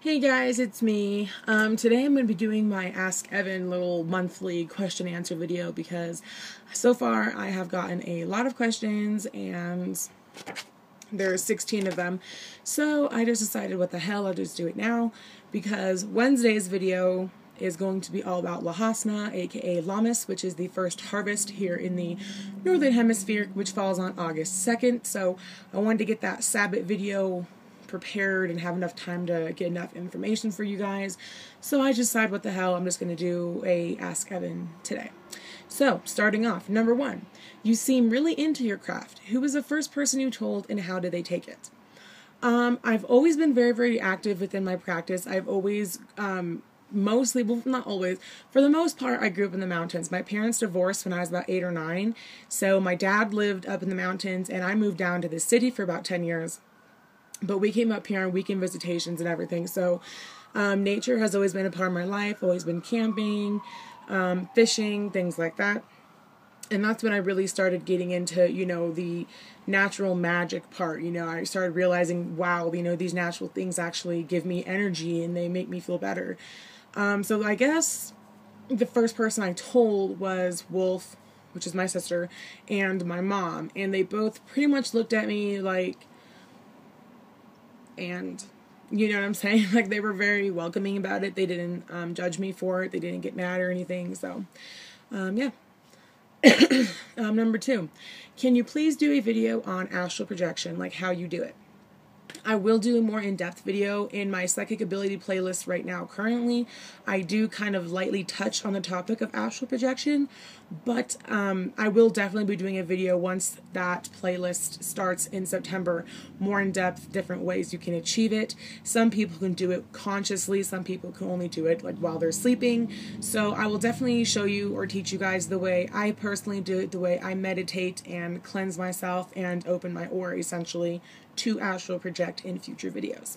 Hey guys, it's me. Today I'm going to be doing my Ask Evan little monthly question answer video because so far I have gotten a lot of questions and there's 16 of them. So I just decided what the hell, I'll just do it now because Wednesday's video is going to be all about Lahasna, aka Lammas, which is the first harvest here in the Northern Hemisphere, which falls on August 2nd. So I wanted to get that Sabbath video prepared and have enough time to get enough information for you guys. So I just decided what the hell, I'm just going to do a Ask Evan today. So starting off, number 1, you seem really into your craft. Who was the first person you told and how did they take it? I've always been very, very active within my practice. I've always, mostly, well, not always, for the most part, I grew up in the mountains. My parents divorced when I was about 8 or 9, so my dad lived up in the mountains and I moved down to the city for about 10 years. But we came up here on weekend visitations and everything, so nature has always been a part of my life, always been camping, fishing, things like that. And that's when I really started getting into, the natural magic part. I started realizing, wow, these natural things actually give me energy and they make me feel better. So I guess the first person I told was Wolf, which is my sister, and my mom. And they both pretty much looked at me like, and you know what I'm saying? Like, they were very welcoming about it. They didn't judge me for it. They didn't get mad or anything. So, yeah. Number 2, can you please do a video on astral projection, like how you do it? I will do a more in-depth video in my psychic ability playlist right now. Currently, I do kind of lightly touch on the topic of astral projection, but I will definitely be doing a video once that playlist starts in September, more in-depth, different ways you can achieve it. Some people can do it consciously, some people can only do it like while they're sleeping. So I will definitely show you or teach you guys the way I personally do it, the way I meditate and cleanse myself and open my aura essentially to astral project in future videos.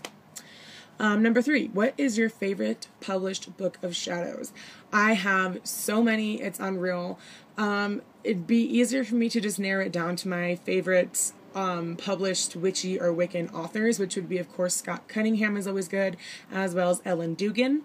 Number 3, what is your favorite published book of shadows? I have so many, it's unreal. It'd be easier for me to just narrow it down to my favorite published witchy or Wiccan authors, which would be, of course, Scott Cunningham is always good, as well as Ellen Dugan.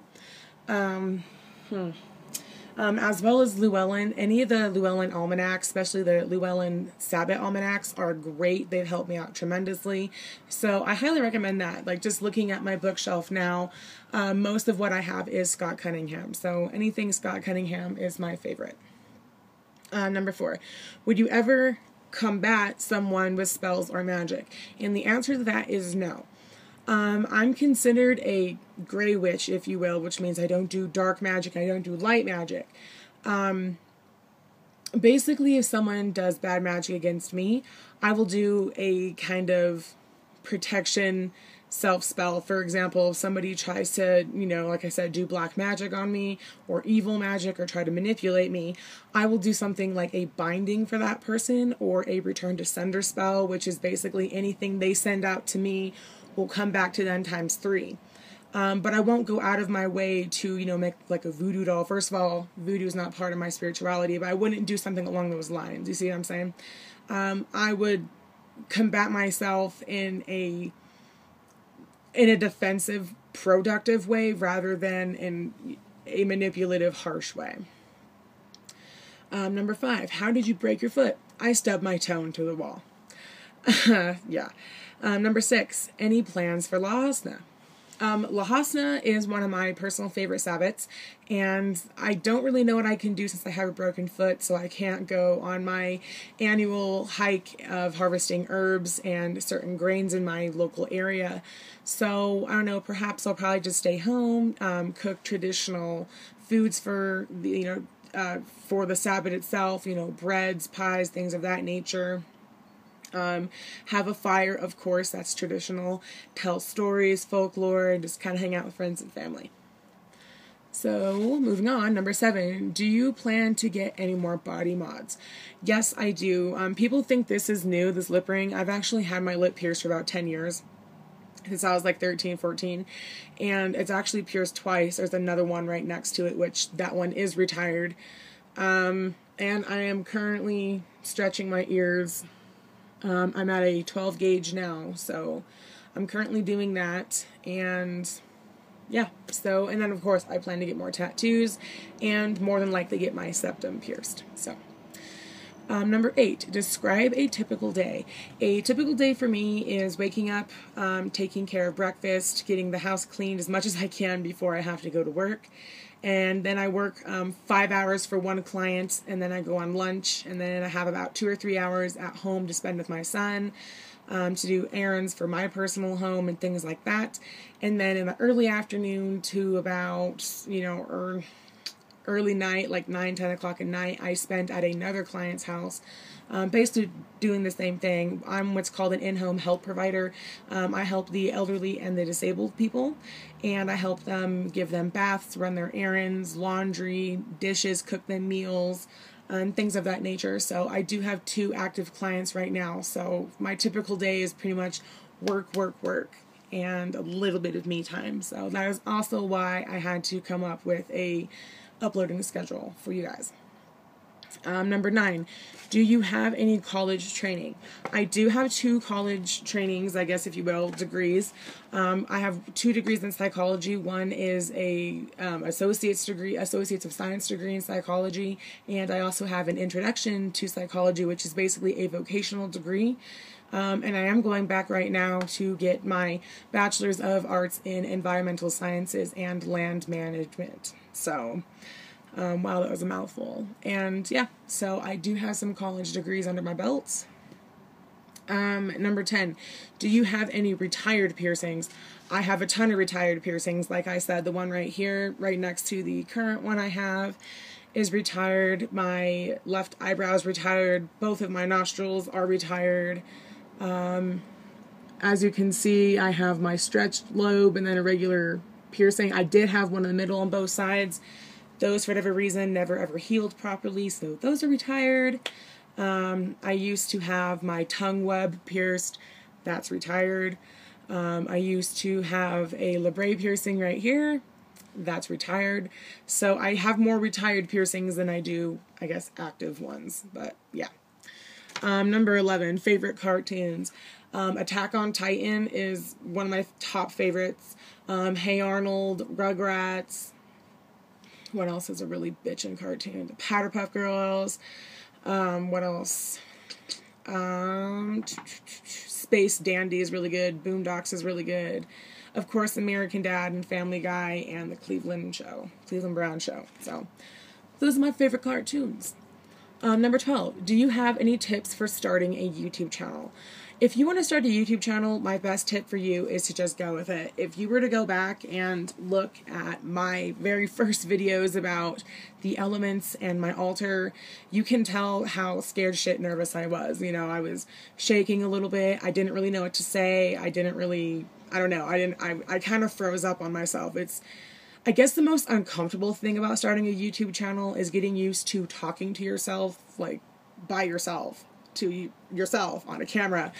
As well as Llewellyn. Any of the Llewellyn almanacs, especially the Llewellyn Sabbath almanacs, are great. They've helped me out tremendously. So I highly recommend that. Like, just looking at my bookshelf now, most of what I have is Scott Cunningham. So anything Scott Cunningham is my favorite. Number 4, would you ever combat someone with spells or magic? And the answer to that is no. I'm considered a gray witch, if you will, which means I don't do dark magic, I don't do light magic. Basically, if someone does bad magic against me, I will do a kind of protection self-spell. For example, if somebody tries to, like I said, do black magic on me or evil magic or try to manipulate me, I will do something like a binding for that person or a return to sender spell, which is basically anything they send out to me will come back to them times 3. But I won't go out of my way to, make like a voodoo doll. First of all, voodoo is not part of my spirituality, but I wouldn't do something along those lines. You see what I'm saying? I would combat myself in a defensive, productive way rather than in a manipulative, harsh way. Number 5, how did you break your foot? I stubbed my toe into the wall. Yeah. Number 6, any plans for Lahasna? Lahasna is one of my personal favorite Sabbats, and I don't really know what I can do since I have a broken foot, so I can't go on my annual hike of harvesting herbs and certain grains in my local area. So, I don't know, perhaps I'll probably just stay home, cook traditional foods for the, for the Sabbat itself, breads, pies, things of that nature. Have a fire, of course, that's traditional, tell stories, folklore, and just kind of hang out with friends and family. So, moving on, number 7, do you plan to get any more body mods? Yes, I do. People think this is new, this lip ring. I've actually had my lip pierced for about 10 years, since I was like 13, 14, and it's actually pierced twice. There's another one right next to it, which that one is retired, and I am currently stretching my ears. I'm at a 12 gauge now, so I'm currently doing that, and yeah, so, and then of course I plan to get more tattoos and more than likely get my septum pierced. So, number 8, describe a typical day. A typical day for me is waking up, taking care of breakfast, getting the house cleaned as much as I can before I have to go to work. And then I work 5 hours for one client, and then I go on lunch, and then I have about 2 or 3 hours at home to spend with my son, to do errands for my personal home and things like that. And then in the early afternoon to about, early night, like 9, 10 o'clock at night, I spent at another client's house, basically doing the same thing. I'm what's called an in-home help provider. I help the elderly and the disabled people, and I help them, give them baths, run their errands, laundry, dishes, cook them meals, and things of that nature. So I do have 2 active clients right now. So my typical day is pretty much work, work, work, and a little bit of me time. So that is also why I had to come up with a uploading schedule for you guys. Number 9, do you have any college training? I do have 2 college trainings, I guess if you will, degrees. I have 2 degrees in psychology. One is a associate's of science degree in psychology, and I also have an introduction to psychology, which is basically a vocational degree. And I am going back right now to get my bachelor's of arts in environmental sciences and land management. So, wow, that was a mouthful. And yeah, so I do have some college degrees under my belt. Number 10, do you have any retired piercings? I have a ton of retired piercings. Like I said, the one right here, right next to the current one I have, is retired. My left eyebrow is retired. Both of my nostrils are retired. As you can see, I have my stretched lobe and then a regular piercing. I did have one in the middle on both sides. Those, for whatever reason, never ever healed properly, so those are retired. I used to have my tongue web pierced. That's retired. I used to have a labret piercing right here. That's retired. So I have more retired piercings than I do, I guess, active ones. But yeah. Number 11, favorite cartoons. Attack on Titan is one of my top favorites. Hey Arnold, Rugrats. What else is a really bitchin' cartoon? The Powderpuff Girls. What else? Space Dandy is really good. Boondocks is really good. Of course, American Dad and Family Guy and the Cleveland Brown Show. So, those are my favorite cartoons. Number 12, do you have any tips for starting a YouTube channel? If you want to start a YouTube channel, my best tip for you is to just go with it. If you were to go back and look at my very first videos about the elements and my altar, you can tell how scared shit nervous I was. I was shaking a little bit. I didn't really know what to say. I kind of froze up on myself. I guess the most uncomfortable thing about starting a YouTube channel is getting used to talking to yourself, like, by yourself, to yourself on a camera.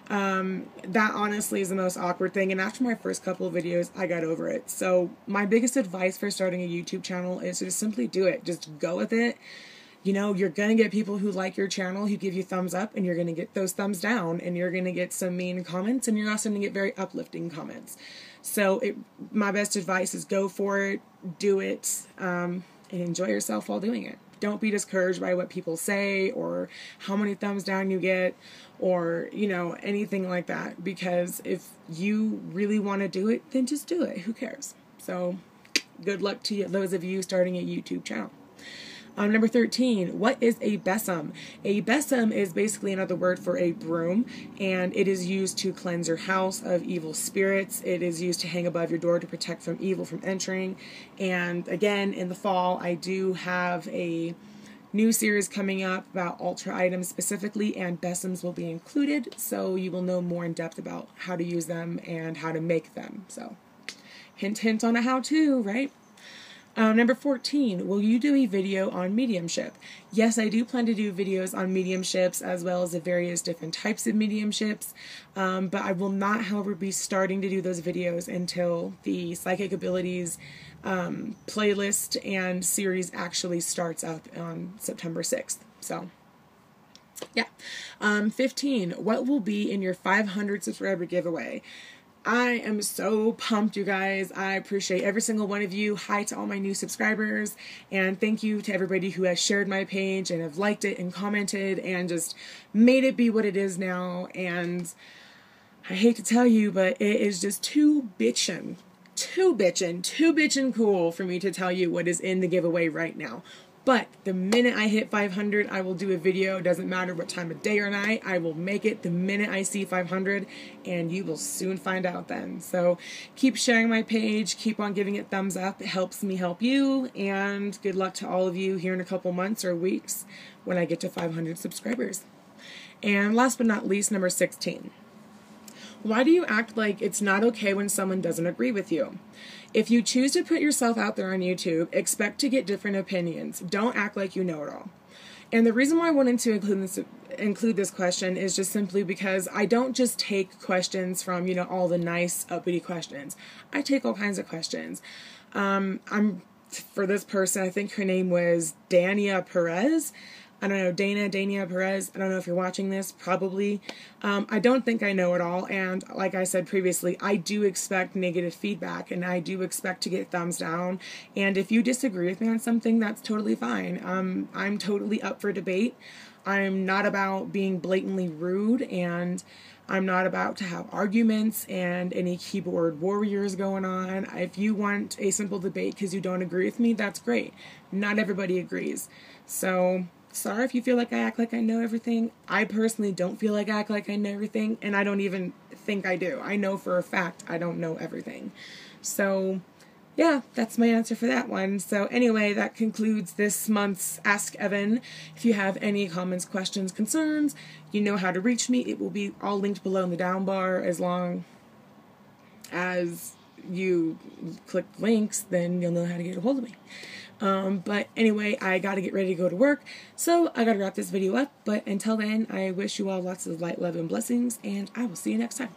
That honestly is the most awkward thing, and after my first couple of videos, I got over it. So my biggest advice for starting a YouTube channel is to just simply do it. Just go with it. You're going to get people who like your channel, who give you thumbs up, and you're going to get those thumbs down, and you're going to get some mean comments, and you're also going to get very uplifting comments. So my best advice is go for it, do it, and enjoy yourself while doing it. Don't be discouraged by what people say or how many thumbs down you get or, anything like that. Because if you really want to do it, then just do it. Who cares? So good luck to those of you starting a YouTube channel. Number 13, what is a besim? A besim is basically another word for a broom, and it is used to cleanse your house of evil spirits. It is used to hang above your door to protect from evil from entering. And again, in the fall, I do have a new series coming up about altar items specifically, and besims will be included, so you will know more in depth about how to use them and how to make them. So, hint, hint on a how-to, right? Number 14, will you do a video on mediumship? Yes, I do plan to do videos on mediumships as well as the various different types of mediumships, but I will not, however, be starting to do those videos until the Psychic Abilities playlist and series actually starts up on September 6th. So, yeah. 15, what will be in your 500 subscriber giveaway? I am so pumped, you guys. I appreciate every single one of you. Hi to all my new subscribers, and thank you to everybody who has shared my page and have liked it and commented and just made it be what it is now. And I hate to tell you, but it is just too bitchin' cool for me to tell you what is in the giveaway right now. But the minute I hit 500, I will do a video. It doesn't matter what time of day or night. I will make it the minute I see 500, and you will soon find out then. So keep sharing my page. Keep on giving it thumbs up. It helps me help you. And good luck to all of you here in a couple months or weeks when I get to 500 subscribers. And last but not least, number 16. Why do you act like it's not okay when someone doesn't agree with you? If you choose to put yourself out there on YouTube, expect to get different opinions. Don't act like you know it all. And the reason why I wanted to include this question is just simply because I don't just take questions from, all the nice, uppity questions. I take all kinds of questions. For this person, I think her name was Dania Perez. I don't know, Dania Perez. I don't know if you're watching this, probably. I don't think I know it all, and like I said previously, I do expect negative feedback, and I do expect to get thumbs down, and if you disagree with me on something, that's totally fine. I'm totally up for debate. I'm not about being blatantly rude, and I'm not about to have arguments and any keyboard warriors going on. If you want a simple debate because you don't agree with me, that's great. Not everybody agrees. So sorry if you feel like I act like I know everything. I personally don't feel like I act like I know everything, and I don't even think I do. I know for a fact I don't know everything. So yeah, that's my answer for that one. So anyway, that concludes this month's Ask Evan. If you have any comments, questions, concerns, you know how to reach me. It will be all linked below in the down bar. As long as you click links, then you'll know how to get a hold of me. But anyway, I gotta get ready to go to work, so I gotta wrap this video up. But until then, I wish you all lots of light, love, and blessings, and I will see you next time.